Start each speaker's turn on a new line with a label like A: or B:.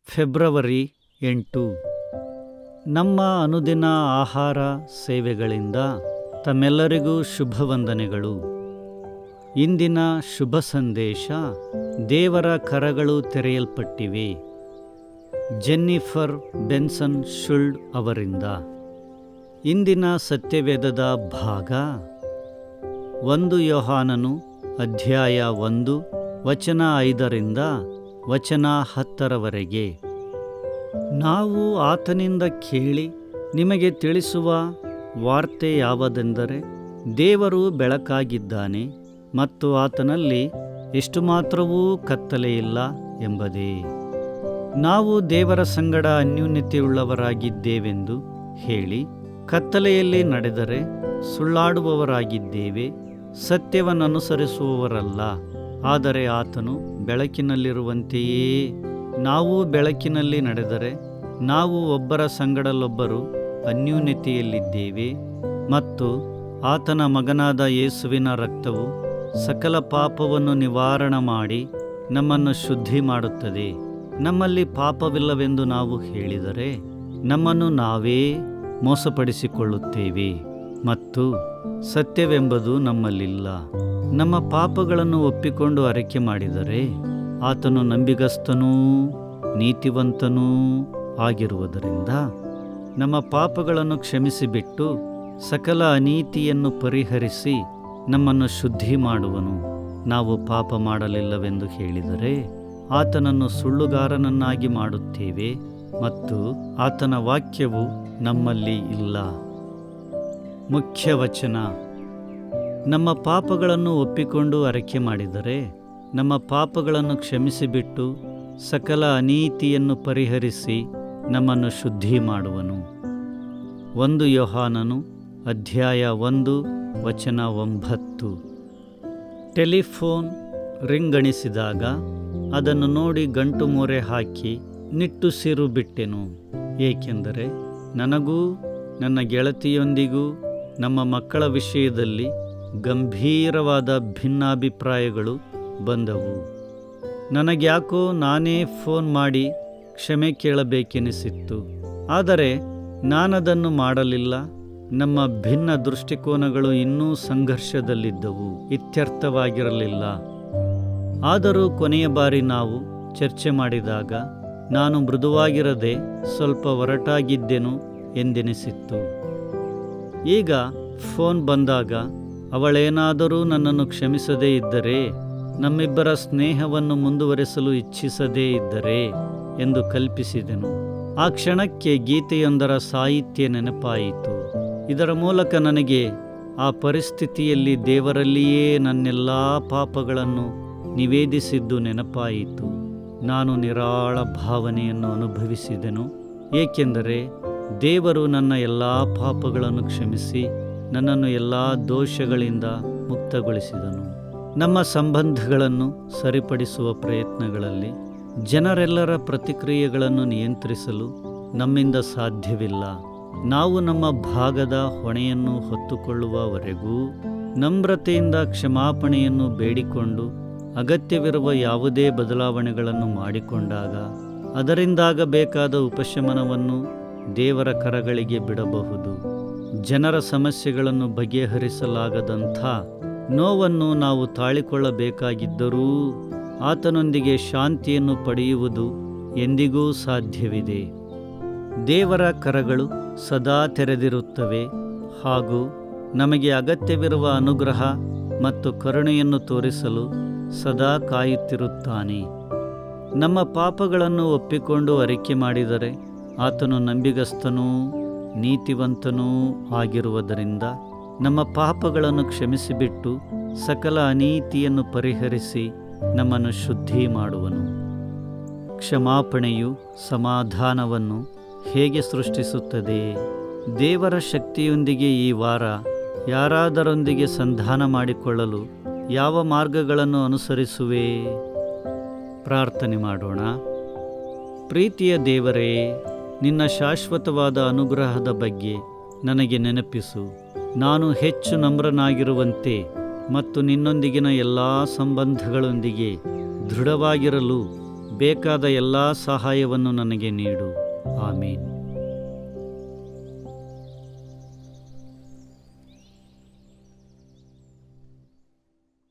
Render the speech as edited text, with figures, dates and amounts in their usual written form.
A: February 8. ನಮ್ಮ ಅನುದಿನ ಆಹಾರ ಸೇವೆಗಳಿಂದ ತಮ್ಮೆಲ್ಲರಿಗೂ ಶುಭವಂದನೆಗಳು. ಇಂದಿನ ಶುಭ ಸಂದೇಶ, ದೇವರ ಕರಗಳು ತೆರೆಯಲ್ಪಟ್ಟಿವೆ. ಜೆನ್ನಿಫರ್ ಬೆನ್ಸನ್ ಶುಲ್ಡ್ ಅವರಿಂದ. ಇಂದಿನ ಸತ್ಯವೇದದ ಭಾಗ 1 ಯೋಹಾನನು ಅಧ್ಯಾಯ 1 ವಚನ 5ರಿಂದ ವಚನ 10ರವರೆಗೆ. ನಾವು ಆತನಿಂದ ಕೇಳಿ ನಿಮಗೆ ತಿಳಿಸುವ ವಾರ್ತೆ ಯಾವುದೆಂದರೆ, ದೇವರು ಬೆಳಕಾಗಿದ್ದಾನೆ ಮತ್ತು ಆತನಲ್ಲಿ ಎಷ್ಟು ಮಾತ್ರವೂ ಕತ್ತಲೆಯಿಲ್ಲ ಎಂಬುದೇ. ನಾವು ದೇವರ ಸಂಗಡ ಅನ್ಯೋನ್ಯತೆಯುಳ್ಳವರಾಗಿದ್ದೇವೆಂದು ಹೇಳಿ ಕತ್ತಲೆಯಲ್ಲಿ ನಡೆದರೆ ಸುಳ್ಳಾಡುವವರಾಗಿದ್ದೇವೆ, ಸತ್ಯವನ್ನನುಸರಿಸುವವರಲ್ಲ. ಆದರೆ ಆತನು ಬೆಳಕಿನಲ್ಲಿರುವಂತೆಯೇ ನಾವು ಬೆಳಕಿನಲ್ಲಿ ನಡೆದರೆ ನಾವು ಒಬ್ಬರ ಸಂಗಡಲೊಬ್ಬರು ಅನ್ಯೋನ್ಯತೆಯಲ್ಲಿದ್ದೇವೆ ಮತ್ತು ಆತನ ಮಗನಾದ ಯೇಸುವಿನ ರಕ್ತವು ಸಕಲ ಪಾಪವನ್ನು ನಿವಾರಣೆ ಮಾಡಿ ನಮ್ಮನ್ನು ಶುದ್ಧಿ ಮಾಡುತ್ತದೆ. ನಮ್ಮಲ್ಲಿ ಪಾಪವಿಲ್ಲವೆಂದು ನಾವು ಹೇಳಿದರೆ ನಮ್ಮನ್ನು ನಾವೇ ಮೋಸಪಡಿಸಿಕೊಳ್ಳುತ್ತೇವೆ ಮತ್ತು ಸತ್ಯವೆಂಬುದು ನಮ್ಮಲ್ಲಿಲ್ಲ. ನಮ್ಮ ಪಾಪಗಳನ್ನು ಒಪ್ಪಿಕೊಂಡು ಅರಿಕೆ ಮಾಡಿದರೆ ಆತನು ನಂಬಿಗಸ್ತನೂ ನೀತಿವಂತನೂ ಆಗಿರುವುದರಿಂದ ನಮ್ಮ ಪಾಪಗಳನ್ನು ಕ್ಷಮಿಸಿಬಿಟ್ಟು ಸಕಲ ಅನೀತಿಯನ್ನು ಪರಿಹರಿಸಿ ನಮ್ಮನ್ನು ಶುದ್ಧಿ ಮಾಡುವನು. ನಾವು ಪಾಪ ಮಾಡಲಿಲ್ಲವೆಂದು ಹೇಳಿದರೆ ಆತನನ್ನು ಸುಳ್ಳುಗಾರನನ್ನಾಗಿ ಮಾಡುತ್ತೇವೆ ಮತ್ತು ಆತನ ವಾಕ್ಯವು ನಮ್ಮಲ್ಲಿ ಇಲ್ಲ. ಮುಖ್ಯ ವಚನ. ನಮ್ಮ ಪಾಪಗಳನ್ನು ಒಪ್ಪಿಕೊಂಡು ಅರಿಕೆ ಮಾಡಿದರೆ ನಮ್ಮ ಪಾಪಗಳನ್ನು ಕ್ಷಮಿಸಿಬಿಟ್ಟು ಸಕಲ ಅನೀತಿಯನ್ನು ಪರಿಹರಿಸಿ ನಮ್ಮನ್ನು ಶುದ್ಧಿ ಮಾಡುವನು. 1 ಯೋಹಾನನು ಅಧ್ಯಾಯ 1 ವಚನ 9. ಟೆಲಿಫೋನ್ ರಿಂಗಣಿಸಿದಾಗ ಅದನ್ನು ನೋಡಿ ಗಂಟು ಮೋರೆ ಹಾಕಿ ನಿಟ್ಟುಸಿರು ಬಿಟ್ಟೆನು. ಏಕೆಂದರೆ ನನಗೂ ನನ್ನ ಗೆಳತಿಯೊಂದಿಗೂ ನಮ್ಮ ಮಕ್ಕಳ ವಿಷಯದಲ್ಲಿ ಗಂಭೀರವಾದ ಭಿನ್ನಾಭಿಪ್ರಾಯಗಳು ಬಂದವು. ನನಗ್ಯಾಕೋ ನಾನೇ ಫೋನ್ ಮಾಡಿ ಕ್ಷಮೆ ಕೇಳಬೇಕೆನಿಸಿತ್ತು. ಆದರೆ ನಾನದನ್ನು ಮಾಡಲಿಲ್ಲ. ನಮ್ಮ ಭಿನ್ನ ದೃಷ್ಟಿಕೋನಗಳು ಇನ್ನೂ ಸಂಘರ್ಷದಲ್ಲಿದ್ದವು, ಇತ್ಯರ್ಥವಾಗಿರಲಿಲ್ಲ. ಆದರೂ ಕೊನೆಯ ಬಾರಿ ನಾವು ಚರ್ಚೆ ಮಾಡಿದಾಗ ನಾನು ಮೃದುವಾಗಿರದೆ ಸ್ವಲ್ಪ ಒರಟಾಗಿದ್ದೆನು ಎಂದೆನಿಸಿತ್ತು. ಈಗ ಫೋನ್ ಬಂದಾಗ ಅವಳೇನಾದರೂ ನನ್ನನ್ನು ಕ್ಷಮಿಸದೇ ಇದ್ದರೆ, ನಮ್ಮಿಬ್ಬರ ಸ್ನೇಹವನ್ನು ಮುಂದುವರೆಸಲು ಇಚ್ಛಿಸದೇ ಇದ್ದರೆ ಎಂದು ಕಲ್ಪಿಸಿದೆನು. ಆ ಕ್ಷಣಕ್ಕೆ ಗೀತೆಯೊಂದರ ಸಾಹಿತ್ಯ ನೆನಪಾಯಿತು. ಇದರ ಮೂಲಕ ನನಗೆ ಆ ಪರಿಸ್ಥಿತಿಯಲ್ಲಿ ದೇವರಲ್ಲಿಯೇ ನನ್ನೆಲ್ಲ ಪಾಪಗಳನ್ನು ನಿವೇದಿಸಿದ್ದು ನೆನಪಾಯಿತು. ನಾನು ನಿರಾಳ ಭಾವನೆಯನ್ನು ಅನುಭವಿಸಿದೆನು, ಏಕೆಂದರೆ ದೇವರು ನನ್ನ ಎಲ್ಲ ಪಾಪಗಳನ್ನು ಕ್ಷಮಿಸಿ ನನ್ನನ್ನು ಎಲ್ಲ ದೋಷಗಳಿಂದ ಮುಕ್ತಗೊಳಿಸಿದನು. ನಮ್ಮ ಸಂಬಂಧಗಳನ್ನು ಸರಿಪಡಿಸುವ ಪ್ರಯತ್ನಗಳಲ್ಲಿ ಜನರೆಲ್ಲರ ಪ್ರತಿಕ್ರಿಯೆಗಳನ್ನು ನಿಯಂತ್ರಿಸಲು ನಮ್ಮಿಂದ ಸಾಧ್ಯವಿಲ್ಲ. ನಾವು ನಮ್ಮ ಭಾಗದ ಹೊಣೆಯನ್ನು ಹೊತ್ತುಕೊಳ್ಳುವವರೆಗೂ ನಮ್ರತೆಯಿಂದ ಕ್ಷಮಾಪಣೆಯನ್ನು ಬೇಡಿಕೊಂಡು ಅಗತ್ಯವಿರುವ ಯಾವುದೇ ಬದಲಾವಣೆಗಳನ್ನು ಮಾಡಿಕೊಂಡಾಗ ಅದರಿಂದಾಗಬೇಕಾದ ಉಪಶಮನವನ್ನು ದೇವರ ಕರಗಳಿಗೆ ಬಿಡಬಹುದು. ಜನರ ಸಮಸ್ಯೆಗಳನ್ನು ಬಗೆಹರಿಸಲಾಗದಂಥ ನೋವನ್ನು ನಾವು ತಾಳಿಕೊಳ್ಳಬೇಕಾಗಿದ್ದರೂ ಆತನೊಂದಿಗೆ ಶಾಂತಿಯನ್ನು ಪಡೆಯುವುದು ಎಂದಿಗೂ ಸಾಧ್ಯವಿದೆ. ದೇವರ ಕರಗಳು ಸದಾ ತೆರೆದಿರುತ್ತವೆ ಹಾಗೂ ನಮಗೆ ಅಗತ್ಯವಿರುವ ಅನುಗ್ರಹ ಮತ್ತು ಕರುಣೆಯನ್ನು ತೋರಿಸಲು ಸದಾ ಕಾಯುತ್ತಿರುತ್ತಾನೆ. ನಮ್ಮ ಪಾಪಗಳನ್ನು ಒಪ್ಪಿಕೊಂಡು ಅರಿಕೆ ಮಾಡಿದರೆ ಆತನು ನಂಬಿಗಸ್ತನೂ ನೀತಿವಂತನೂ ಆಗಿರುವುದರಿಂದ ನಮ್ಮ ಪಾಪಗಳನ್ನು ಕ್ಷಮಿಸಿಬಿಟ್ಟು ಸಕಲ ಅನೀತಿಯನ್ನು ಪರಿಹರಿಸಿ ನಮ್ಮನ್ನು ಶುದ್ಧಿ ಮಾಡುವನು. ಕ್ಷಮಾಪಣೆಯು ಸಮಾಧಾನವನ್ನು ಹೇಗೆ ಸೃಷ್ಟಿಸುತ್ತದೆ? ದೇವರ ಶಕ್ತಿಯೊಂದಿಗೆ ಈ ವಾರ ಯಾರಾದರೊಂದಿಗೆ ಸಂಧಾನ ಮಾಡಿಕೊಳ್ಳಲು ಯಾವ ಮಾರ್ಗಗಳನ್ನು ಅನುಸರಿಸುವೆ? ಪ್ರಾರ್ಥನೆ ಮಾಡೋಣ. ಪ್ರೀತಿಯ ದೇವರೇ, ನಿನ್ನ ಶಾಶ್ವತವಾದ ಅನುಗ್ರಹದ ಬಗ್ಗೆ ನನಗೆ ನೆನಪಿಸು. ನಾನು ಹೆಚ್ಚು ನಮ್ರನಾಗಿರುವಂತೆ ಮತ್ತು ನಿನ್ನೊಂದಿಗಿನ ಎಲ್ಲ ಸಂಬಂಧಗಳೊಂದಿಗೆ ದೃಢವಾಗಿರಲು ಬೇಕಾದ ಎಲ್ಲ ಸಹಾಯವನ್ನು ನನಗೆ ನೀಡು. ಆಮೀನ್.